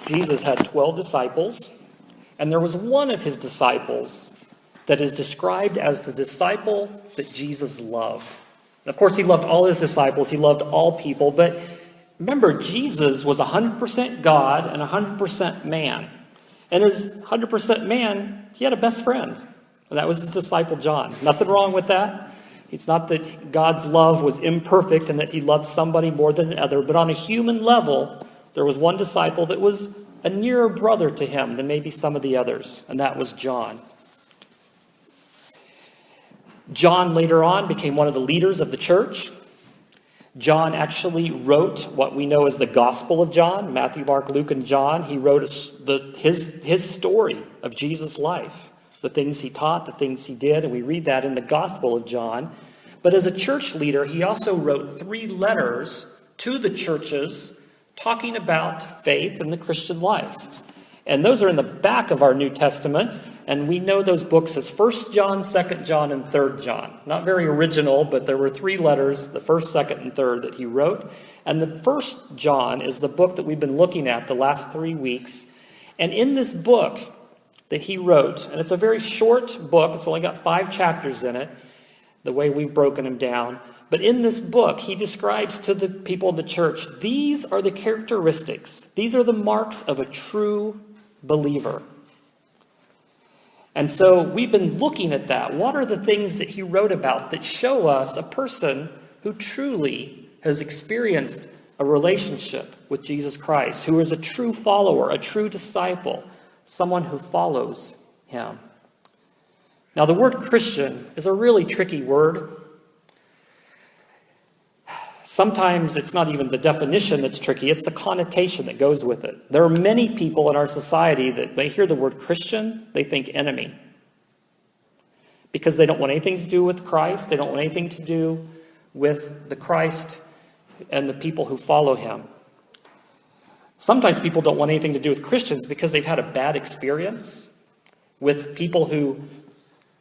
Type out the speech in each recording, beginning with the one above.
Jesus had 12 disciples, and there was one of his disciples that is described as the disciple that Jesus loved. And of course, he loved all his disciples. He loved all people. But remember, Jesus was 100% God and 100% man. And as 100% man, he had a best friend. And that was his disciple John. Nothing wrong with that. It's not that God's love was imperfect and that he loved somebody more than another. But on a human level, there was one disciple that was a nearer brother to him than maybe some of the others. And that was John. John later on became one of the leaders of the church. John actually wrote what we know as the Gospel of John, Matthew, Mark, Luke, and John. He wrote his story of Jesus' life, the things he taught, the things he did, and we read that in the Gospel of John. But as a church leader, he also wrote 3 letters to the churches talking about faith and the Christian life. And those are in the back of our New Testament, and we know those books as 1 John, 2 John, and 3 John. Not very original, but there were 3 letters, the 1st, 2nd, and 3rd that he wrote. And the 1 John is the book that we've been looking at the last 3 weeks. And in this book that he wrote, and it's a very short book, it's only got 5 chapters in it, the way we've broken them down. But in this book, he describes to the people in the church, these are the characteristics, these are the marks of a true believer. And so we've been looking at that. What are the things that he wrote about that show us a person who truly has experienced a relationship with Jesus Christ, who is a true follower, a true disciple, someone who follows him? Now, the word Christian is a really tricky word. Sometimes it's not even the definition that's tricky, it's the connotation that goes with it. There are many people in our society that they hear the word Christian, they think enemy. Because they don't want anything to do with Christ, they don't want anything to do with the Christ and the people who follow him. Sometimes people don't want anything to do with Christians because they've had a bad experience with people who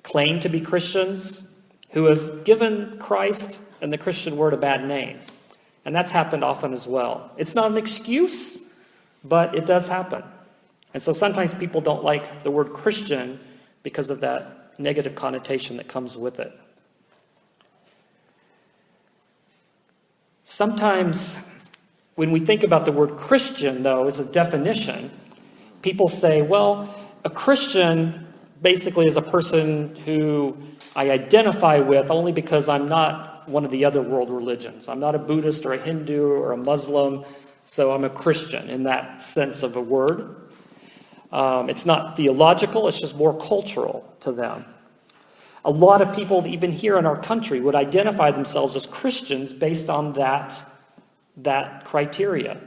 claim to be Christians, who have given Christ and the Christian word a bad name. And that's happened often as well. It's not an excuse, but it does happen. And so sometimes people don't like the word Christian because of that negative connotation that comes with it. Sometimes when we think about the word Christian, though, as a definition, people say, well, a Christian basically is a person who I identify with only because I'm not one of the other world religions. I'm not a Buddhist or a Hindu or a Muslim, so I'm a Christian in that sense of a word. It's not theological, it's just more cultural to them. A lot of people, even here in our country, would identify themselves as Christians based on that criteria.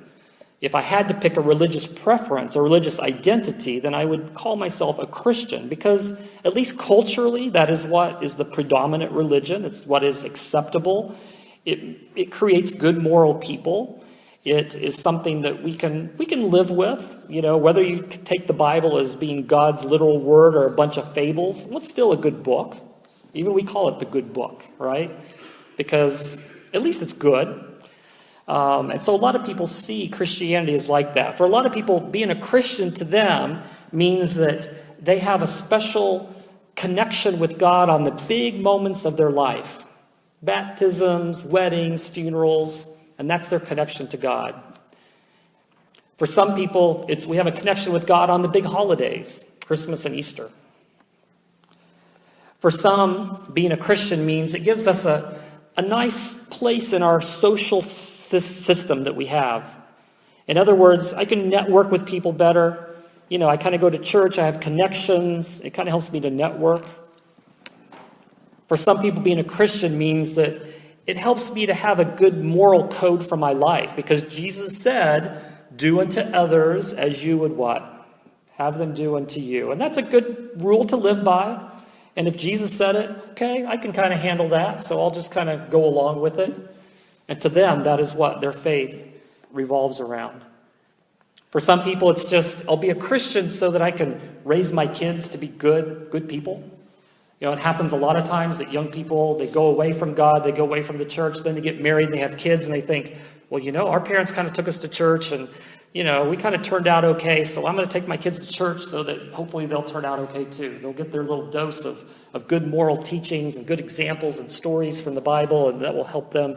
If I had to pick a religious preference or religious identity, then I would call myself a Christian because, at least culturally, that is what is the predominant religion. It's what is acceptable. It creates good moral people. It is something that we can live with. You know, whether you take the Bible as being God's literal word or a bunch of fables, well, it's still a good book. Even we call it the good book, right? Because at least it's good. And so a lot of people see Christianity as like that. For a lot of people, being a Christian to them means that they have a special connection with God on the big moments of their life. Baptisms, weddings, funerals, and that's their connection to God. For some people, we have a connection with God on the big holidays, Christmas and Easter. For some, being a Christian means it gives us a nice place in our social system that we have. In other words, I can network with people better. You know, I kind of go to church, I have connections. It kind of helps me to network. For some people, being a Christian means that it helps me to have a good moral code for my life because Jesus said, do unto others as you would what? Have them do unto you. And that's a good rule to live by. And if Jesus said it, okay, I can kind of handle that, so I'll just kind of go along with it. And to them, that is what their faith revolves around. For some people, it's just, I'll be a Christian so that I can raise my kids to be good people. It happens a lot of times that young people, they go away from God, they go away from the church, then they get married and they have kids and they think, well, our parents kind of took us to church and, we kind of turned out okay, so I'm going to take my kids to church so that hopefully they'll turn out okay too. They'll get their little dose of good moral teachings and good examples and stories from the Bible, and that will help them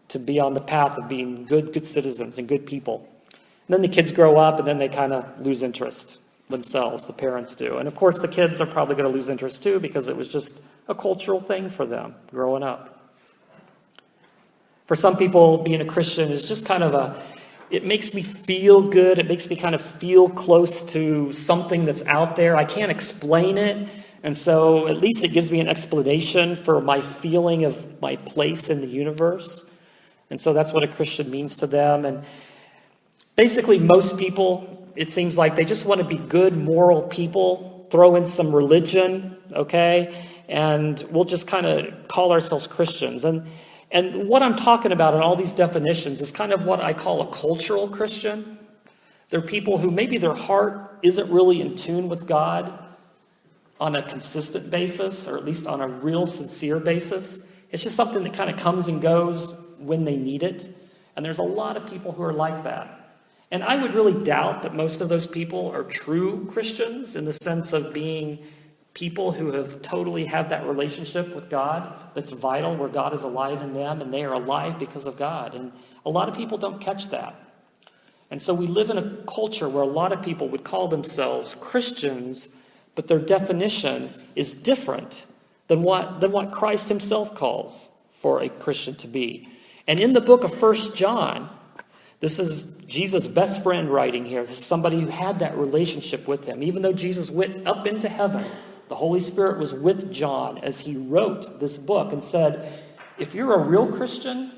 to be on the path of being good citizens and good people. And then the kids grow up and then they kind of lose interest themselves, the parents do. And of course the kids are probably going to lose interest too because it was just a cultural thing for them growing up. For some people, being a Christian is just kind of it makes me feel good. It makes me kind of feel close to something that's out there. I can't explain it. And so at least it gives me an explanation for my feeling of my place in the universe. And so that's what a Christian means to them. And basically most people, it seems like they just want to be good, moral people, throw in some religion, okay? And we'll just kind of call ourselves Christians. And what I'm talking about in all these definitions is kind of what I call a cultural Christian. They're people who maybe their heart isn't really in tune with God on a consistent basis, or at least on a real sincere basis. It's just something that kind of comes and goes when they need it. And there's a lot of people who are like that. And I would really doubt that most of those people are true Christians in the sense of being people who have totally had that relationship with God that's vital, where God is alive in them and they are alive because of God. And a lot of people don't catch that. And so we live in a culture where a lot of people would call themselves Christians, but their definition is different than what Christ himself calls for a Christian to be. And in the book of 1 John, this is Jesus' best friend writing here. This is somebody who had that relationship with him. Even though Jesus went up into heaven, the Holy Spirit was with John as he wrote this book and said, if you're a real Christian,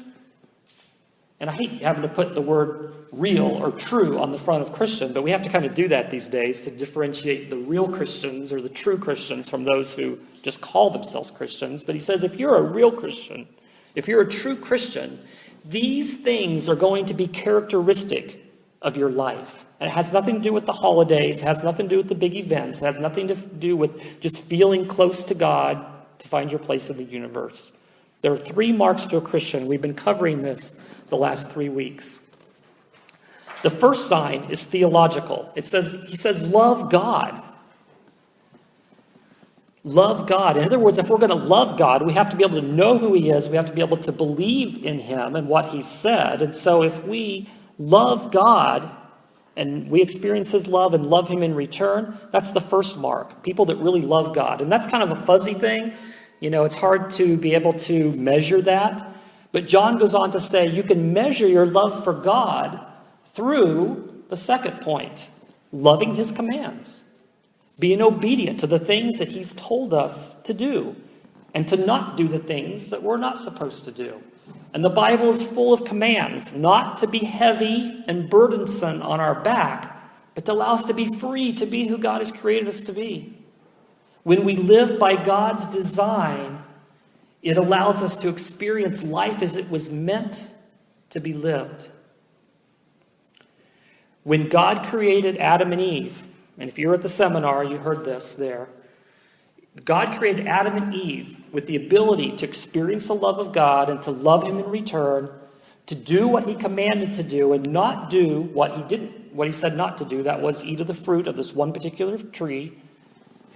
and I hate having to put the word real or true on the front of Christian, but we have to kind of do that these days to differentiate the real Christians or the true Christians from those who just call themselves Christians. But he says, if you're a real Christian, if you're a true Christian, these things are going to be characteristic of your life. And it has nothing to do with the holidays, it has nothing to do with the big events, it has nothing to do with just feeling close to God to find your place in the universe. There are 3 marks to a Christian. We've been covering this the last 3 weeks. The first sign is theological. He says, love God. Love God. In other words, if we're going to love God, we have to be able to know who he is. We have to be able to believe in him and what he said. And so if we love God and we experience his love and love him in return, that's the first mark. People that really love God. And that's kind of a fuzzy thing. It's hard to be able to measure that. But John goes on to say you can measure your love for God through the second point, loving his commands. Being obedient to the things that he's told us to do and to not do the things that we're not supposed to do. And the Bible is full of commands, not to be heavy and burdensome on our back, but to allow us to be free to be who God has created us to be. When we live by God's design, it allows us to experience life as it was meant to be lived. When God created Adam and Eve, and if you're at the seminar, you heard this there. God created Adam and Eve with the ability to experience the love of God and to love him in return, to do what he commanded to do and not do what he said not to do. That was eat of the fruit of this one particular tree,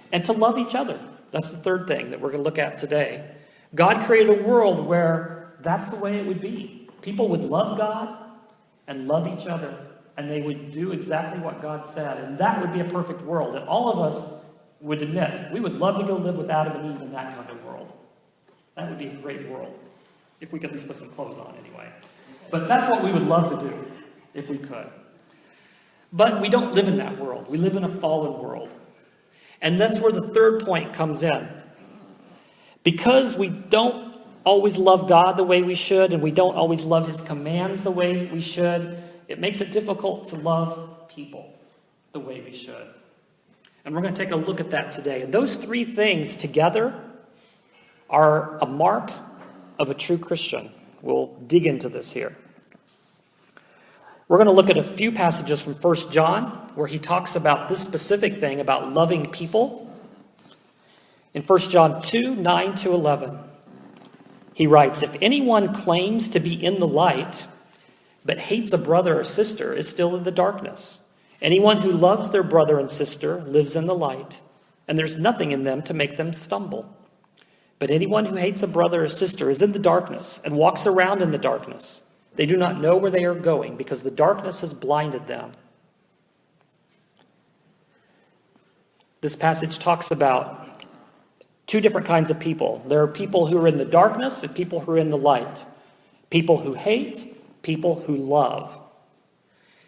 and to love each other. That's the third thing that we're going to look at today. God created a world where that's the way it would be. People would love God and love each other, and they would do exactly what God said. And that would be a perfect world. And all of us would admit we would love to go live with Adam and Eve in that kind of world. That would be a great world, if we could at least put some clothes on anyway. But that's what we would love to do, if we could. But we don't live in that world. We live in a fallen world. And that's where the third point comes in. Because we don't always love God the way we should, and we don't always love his commands the way we should, it makes it difficult to love people the way we should. And we're going to take a look at that today. And those 3 things together are a mark of a true Christian. We'll dig into this here. We're going to look at a few passages from 1 John where he talks about this specific thing about loving people. In 1 John 2, 9 to 11, he writes, "If anyone claims to be in the light, but hates a brother or sister, is still in the darkness. Anyone who loves their brother and sister lives in the light, and there's nothing in them to make them stumble. But anyone who hates a brother or sister is in the darkness and walks around in the darkness. They do not know where they are going because the darkness has blinded them." This passage talks about two different kinds of people. There are people who are in the darkness and people who are in the light. People who hate, people who love.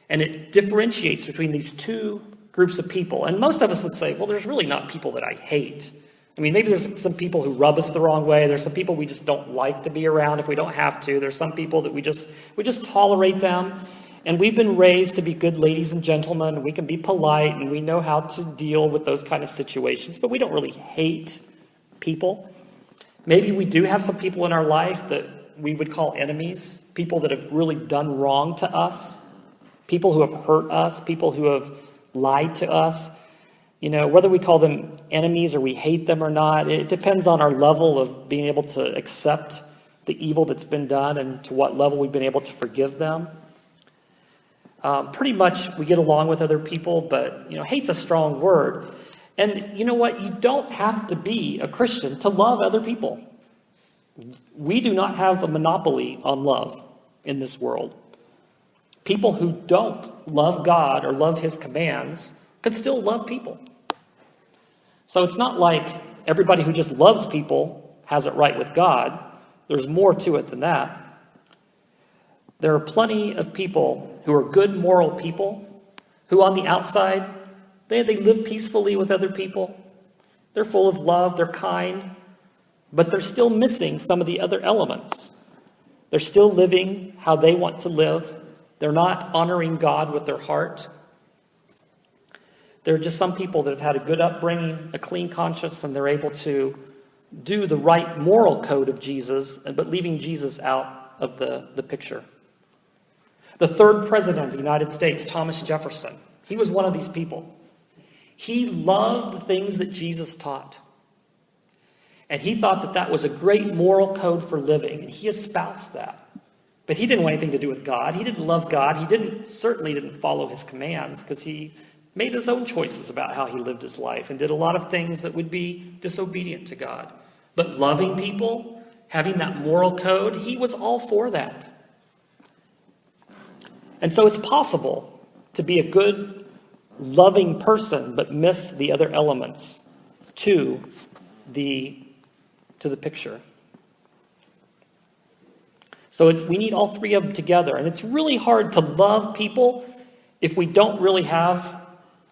And it differentiates between these two groups of people. And most of us would say, well, there's really not people that I hate. I mean, maybe there's some people who rub us the wrong way. There's some people we just don't like to be around if we don't have to. There's some people that we just tolerate them. And we've been raised to be good ladies and gentlemen. And we can be polite and we know how to deal with those kind of situations. But we don't really hate people. Maybe we do have some people in our life that we would call enemies. People that have really done wrong to us. People who have hurt us. People who have lied to us. You know, whether we call them enemies or we hate them or not, it depends on our level of being able to accept the evil that's been done and to what level we've been able to forgive them. Pretty much we get along with other people, but, hate's a strong word. And you know what? You don't have to be a Christian to love other people. We do not have a monopoly on love in this world. People who don't love God or love his commands can still love people. So it's not like everybody who just loves people has it right with God. There's more to it than that. There are plenty of people who are good moral people who on the outside, they live peacefully with other people. They're full of love, they're kind, but they're still missing some of the other elements. They're still living how they want to live. They're not honoring God with their heart. There are just some people that have had a good upbringing, a clean conscience, and they're able to do the right moral code of Jesus, but leaving Jesus out of the picture. The third president of the United States, Thomas Jefferson, he was one of these people. He loved the things that Jesus taught. And he thought that that was a great moral code for living, and he espoused that. But he didn't want anything to do with God. He didn't love God. He certainly didn't follow his commands because he made his own choices about how he lived his life and did a lot of things that would be disobedient to God. But loving people, having that moral code, he was all for that. And so it's possible to be a good, loving person, but miss the other elements to the picture. So we need all three of them together. And it's really hard to love people if we don't really have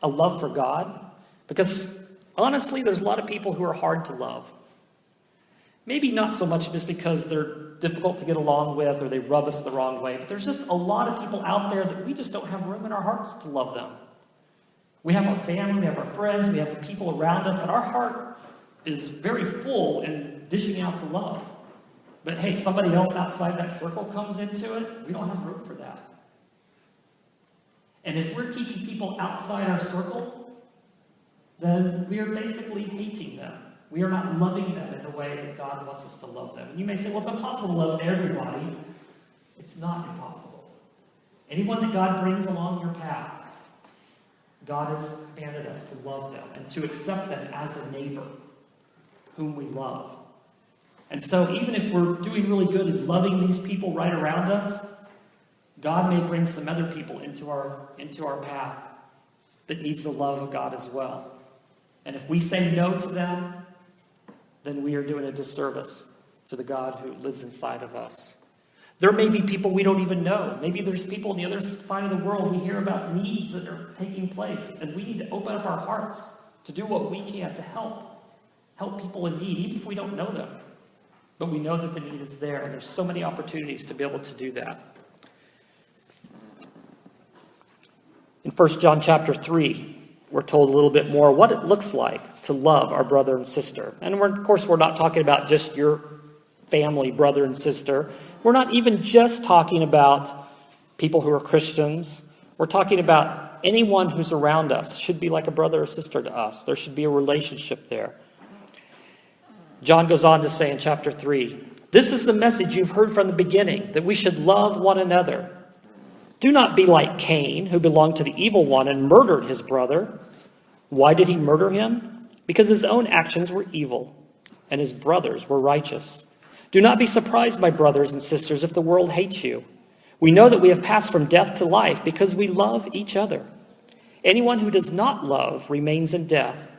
a love for God. Because honestly, there's a lot of people who are hard to love. Maybe not so much just because they're difficult to get along with or they rub us the wrong way, but there's just a lot of people out there that we just don't have room in our hearts to love them. We have our family, we have our friends, we have the people around us, and our heart is very full in dishing out the love. But hey, somebody else outside that circle comes into it, we don't have room for that. And if we're keeping people outside our circle, then we are basically hating them. We are not loving them in the way that God wants us to love them. And you may say, well, it's impossible to love everybody. It's not impossible. Anyone that God brings along your path, God has commanded us to love them and to accept them as a neighbor whom we love. And so even if we're doing really good at loving these people right around us, God may bring some other people into our path that needs the love of God as well. And if we say no to them, then we are doing a disservice to the God who lives inside of us. There may be people we don't even know. Maybe there's people on the other side of the world. We hear about needs that are taking place, and we need to open up our hearts to do what we can to help people in need, even if we don't know them. But we know that the need is there, and there's so many opportunities to be able to do that. In 1 John chapter 3, we're told a little bit more what it looks like to love our brother and sister. And of course, we're not talking about just your family, brother and sister. We're not even just talking about people who are Christians. We're talking about anyone who's around us should be like a brother or sister to us. There should be a relationship there. John goes on to say in chapter 3, "This is the message you've heard from the beginning, that we should love one another. Do not be like Cain, who belonged to the evil one and murdered his brother. Why did he murder him? Because his own actions were evil, and his brothers were righteous. Do not be surprised, my brothers and sisters, if the world hates you. We know that we have passed from death to life because we love each other. Anyone who does not love remains in death.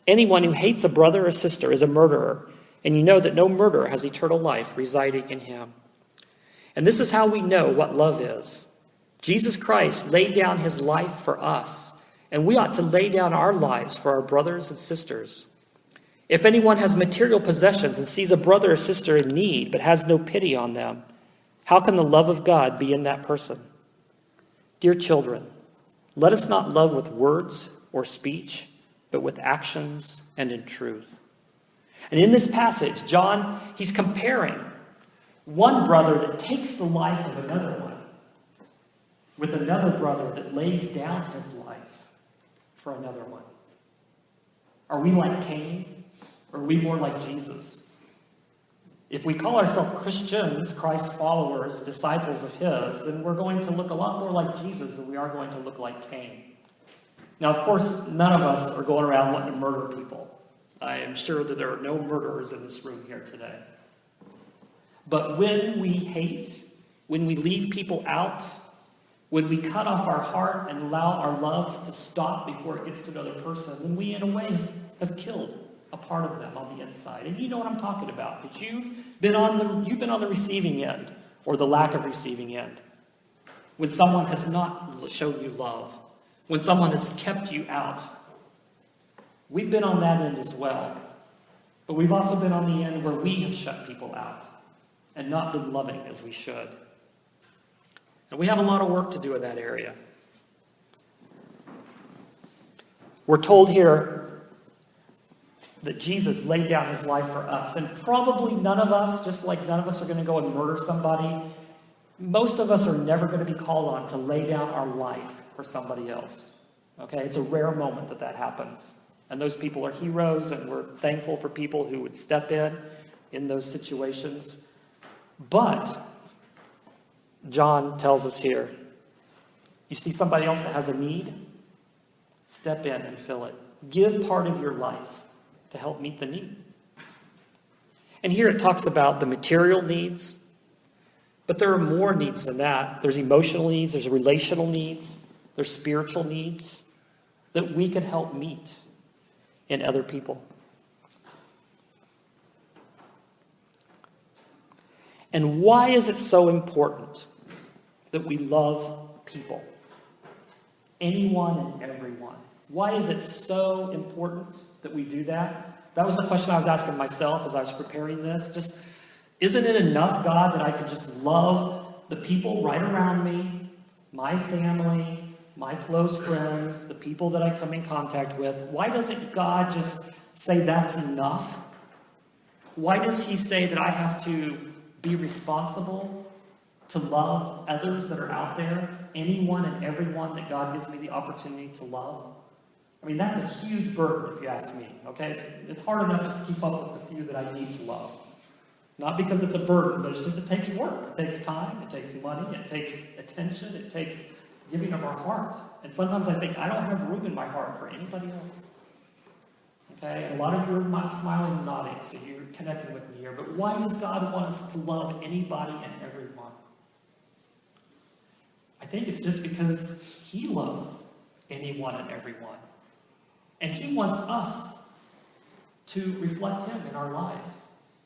Anyone who hates a brother or sister is a murderer, and you know that no murderer has eternal life residing in him." And this is how we know what love is. Jesus Christ laid down his life for us, and we ought to lay down our lives for our brothers and sisters. If anyone has material possessions and sees a brother or sister in need but has no pity on them, how can the love of God be in that person? Dear children, let us not love with words or speech, but with actions and in truth. And in this passage, John, he's comparing one brother that takes the life of another one with another brother that lays down his life for another one. Are we like Cain, or are we more like Jesus? If we call ourselves Christians, Christ followers, disciples of his, then we're going to look a lot more like Jesus than we are going to look like Cain. Now, of course, none of us are going around wanting to murder people. I am sure that there are no murderers in this room here today. But when we hate, when we leave people out, when we cut off our heart and allow our love to stop before it gets to another person, then we, in a way, have killed a part of them on the inside. And you know what I'm talking about, because you've been on the receiving end, or the lack of receiving end. When someone has not shown you love, when someone has kept you out. We've been on that end as well. But we've also been on the end where we have shut people out and not been loving as we should. And we have a lot of work to do in that area. We're told here that Jesus laid down his life for us. And probably none of us, just like none of us are going to go and murder somebody, most of us are never going to be called on to lay down our life for somebody else. Okay? It's a rare moment that happens. And those people are heroes, and we're thankful for people who would step in those situations. But John tells us here, you see somebody else that has a need? Step in and fill it. Give part of your life to help meet the need. And here it talks about the material needs, but there are more needs than that. There's emotional needs, there's relational needs, there's spiritual needs that we can help meet in other people. And why is it so important that we love people? Anyone and everyone. Why is it so important that we do that? That was the question I was asking myself as I was preparing this. Just, isn't it enough, God, that I could just love the people right around me, my family, my close friends, the people that I come in contact with? Why doesn't God just say that's enough? Why does he say that I have to be responsible to love others that are out there, anyone and everyone that God gives me the opportunity to love? I mean, that's a huge burden if you ask me, okay? It's hard enough just to keep up with the few that I need to love. Not because it's a burden, but it's just it takes work. It takes time, it takes money, it takes attention, it takes giving of our heart. And sometimes I think I don't have room in my heart for anybody else. Okay? And a lot of you are smiling and nodding, so you're connecting with me here. But why does God want us to love anybody and everyone? I think it's just because he loves anyone and everyone. And he wants us to reflect him in our lives.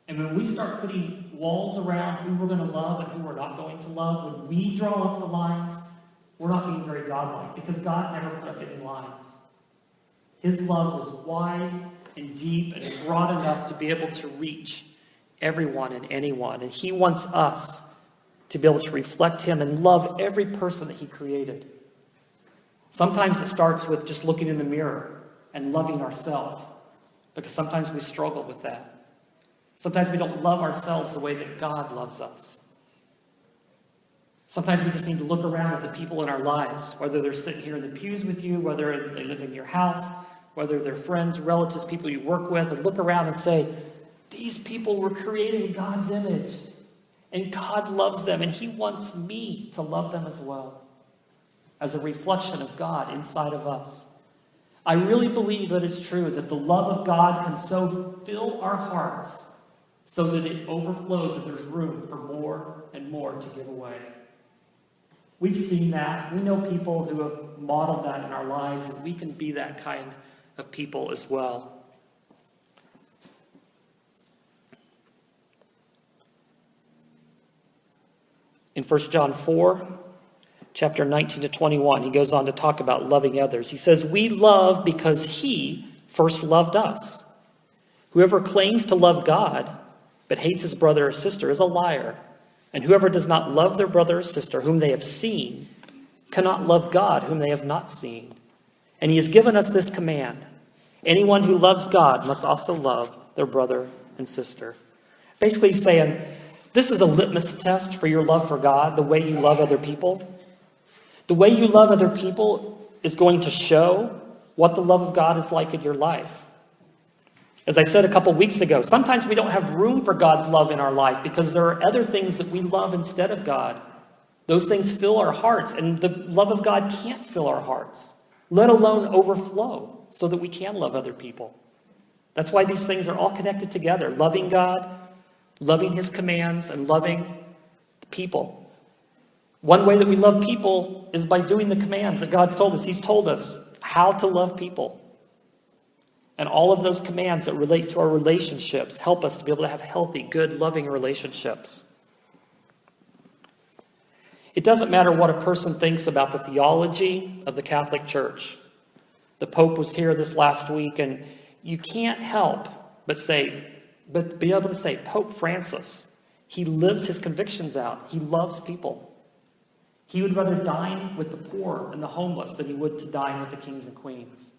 And when we start putting walls around who we're going to love and who we're not going to love, when we draw up the lines, we're not being very godlike, because God never put up any lines. His love was wide and deep and broad enough to be able to reach everyone and anyone. And he wants us to be able to reflect him and love every person that he created. Sometimes it starts with just looking in the mirror and loving ourselves, because sometimes we struggle with that. Sometimes we don't love ourselves the way that God loves us. Sometimes we just need to look around at the people in our lives, whether they're sitting here in the pews with you, whether they live in your house, whether they're friends, relatives, people you work with, and look around and say, These people were created in God's image. And God loves them, and he wants me to love them as well, as a reflection of God inside of us. I really believe that it's true that the love of God can so fill our hearts so that it overflows and there's room for more and more to give away. We've seen that. We know people who have modeled that in our lives, and we can be that kind of people as well. In 1 John 4, chapter 19 to 21, he goes on to talk about loving others. He says, "We love because he first loved us. Whoever claims to love God but hates his brother or sister is a liar. And whoever does not love their brother or sister whom they have seen cannot love God whom they have not seen. And he has given us this command: anyone who loves God must also love their brother and sister." Basically he's saying, this is a litmus test for your love for God, the way you love other people. The way you love other people is going to show what the love of God is like in your life. As I said a couple weeks ago, sometimes we don't have room for God's love in our life because there are other things that we love instead of God. Those things fill our hearts, and the love of God can't fill our hearts, let alone overflow so that we can love other people. That's why these things are all connected together: loving God, loving his commands, and loving people. One way that we love people is by doing the commands that God's told us. He's told us how to love people. And all of those commands that relate to our relationships help us to be able to have healthy, good, loving relationships. It doesn't matter what a person thinks about the theology of the Catholic Church. The Pope was here this last week, and you can't help but be able to say, Pope Francis, he lives his convictions out. He loves people. He would rather dine with the poor and the homeless than he would to dine with the kings and queens.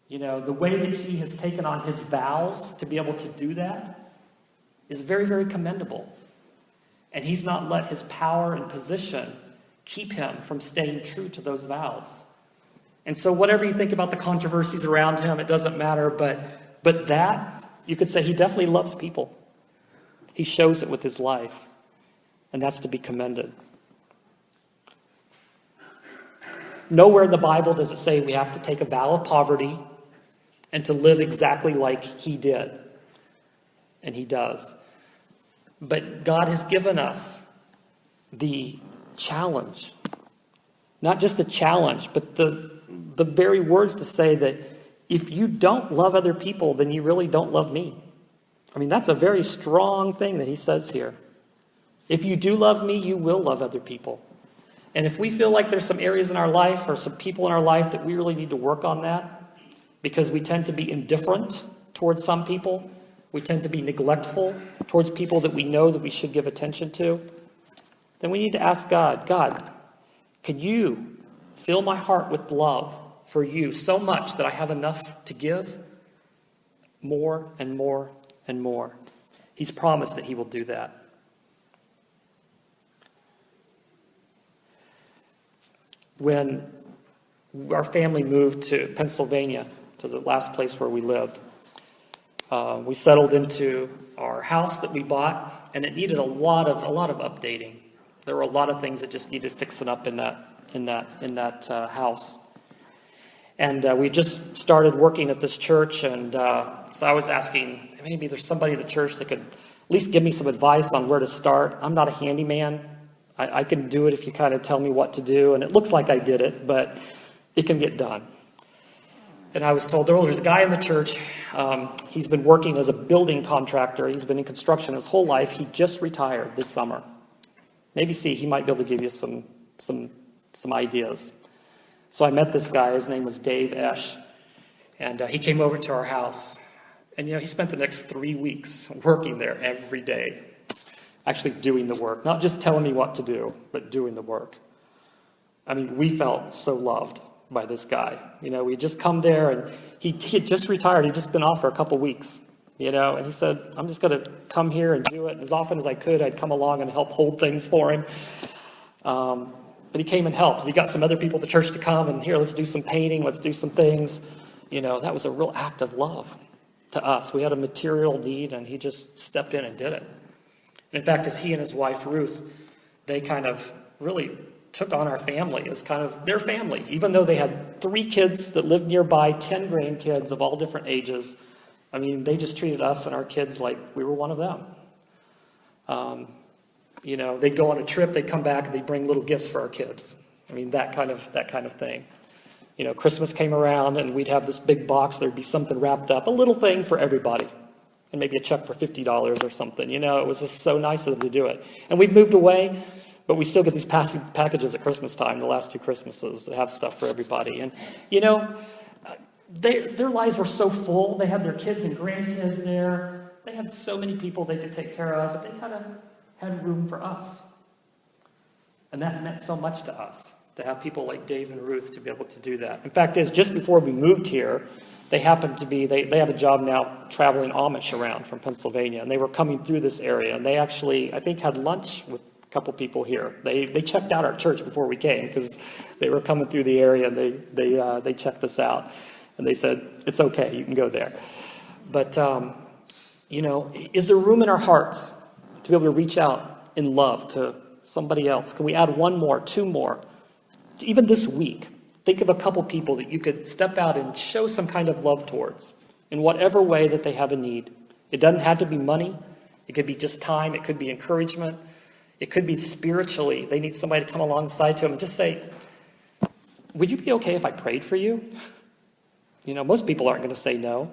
You know, the way that he has taken on his vows to be able to do that is very, very commendable. And he's not let his power and position keep him from staying true to those vows. And so whatever you think about the controversies around him, it doesn't matter. But that, you could say he definitely loves people. He shows it with his life. And that's to be commended. Nowhere in the Bible does it say we have to take a vow of poverty and to live exactly like he did. And he does. But God has given us the challenge. Not just a challenge, but the very words to say that if you don't love other people, then you really don't love me. I mean, that's a very strong thing that he says here. If you do love me, you will love other people. And if we feel like there's some areas in our life or some people in our life that we really need to work on that, because we tend to be indifferent towards some people, we tend to be neglectful towards people that we know that we should give attention to, then we need to ask God, God, can you fill my heart with love for you so much that I have enough to give more and more and more? He's promised that he will do that. When our family moved to Pennsylvania, to the last place where we lived, we settled into our house that we bought, and it needed a lot of updating. There were a lot of things that just needed fixing up in that house. And we just started working at this church, and so I was asking, maybe there's somebody at the church that could at least give me some advice on where to start. I'm not a handyman. I can do it if you kind of tell me what to do, and it looks like I did it, but it can get done. And I was told, oh, there's a guy in the church. He's been working as a building contractor. He's been in construction his whole life. He just retired this summer. Maybe he might be able to give you some ideas. So I met this guy. His name was Dave Esch. And he came over to our house. And, he spent the next 3 weeks working there every day, actually doing the work. Not just telling me what to do, but doing the work. I mean, we felt so loved by this guy. We just come there, and he had just retired. He'd just been off for a couple weeks, and he said, I'm just going to come here and do it. And as often as I could, I'd come along and help hold things for him. But he came and helped. He got some other people at the church to come, and here, let's do some painting. Let's do some things. That was a real act of love. to us. We had a material need, and he just stepped in and did it. And in fact, as he and his wife, Ruth, they kind of really took on our family as kind of their family. Even though they had 3 kids that lived nearby, 10 grandkids of all different ages, I mean, they just treated us and our kids like we were one of them. They'd go on a trip, they'd come back, and they'd bring little gifts for our kids. I mean, that kind of thing. Christmas came around, and we'd have this big box. There'd be something wrapped up, a little thing for everybody, and maybe a check for $50 or something. It was just so nice of them to do it. And we've moved away, but we still get these packages at Christmas time, the last 2 Christmases, that have stuff for everybody. And, their lives were so full. They had their kids and grandkids there. They had so many people they could take care of, but they kind of had room for us. And that meant so much to us, to have people like Dave and Ruth to be able to do that. In fact, just before we moved here, they happened to be, they have a job now traveling Amish around from Pennsylvania, and they were coming through this area, and they actually, I think, had lunch with a couple people here. They checked out our church before we came, because they were coming through the area, and they checked us out, and they said, it's okay, you can go there. But, is there room in our hearts to be able to reach out in love to somebody else? Can we add 1 more, 2 more? Even this week, think of a couple people that you could step out and show some kind of love towards in whatever way that they have a need. It doesn't have to be money. It could be just time. It could be encouragement. It could be spiritually. They need somebody to come alongside to them and just say, would you be okay if I prayed for you? Most people aren't going to say no.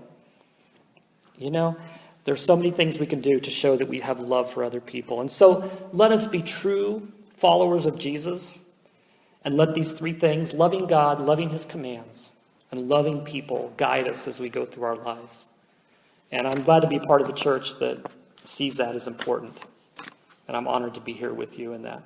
There's so many things we can do to show that we have love for other people. And so let us be true followers of Jesus, and let these 3 things, loving God, loving his commands, and loving people, guide us as we go through our lives. And I'm glad to be part of a church that sees that as important. And I'm honored to be here with you in that.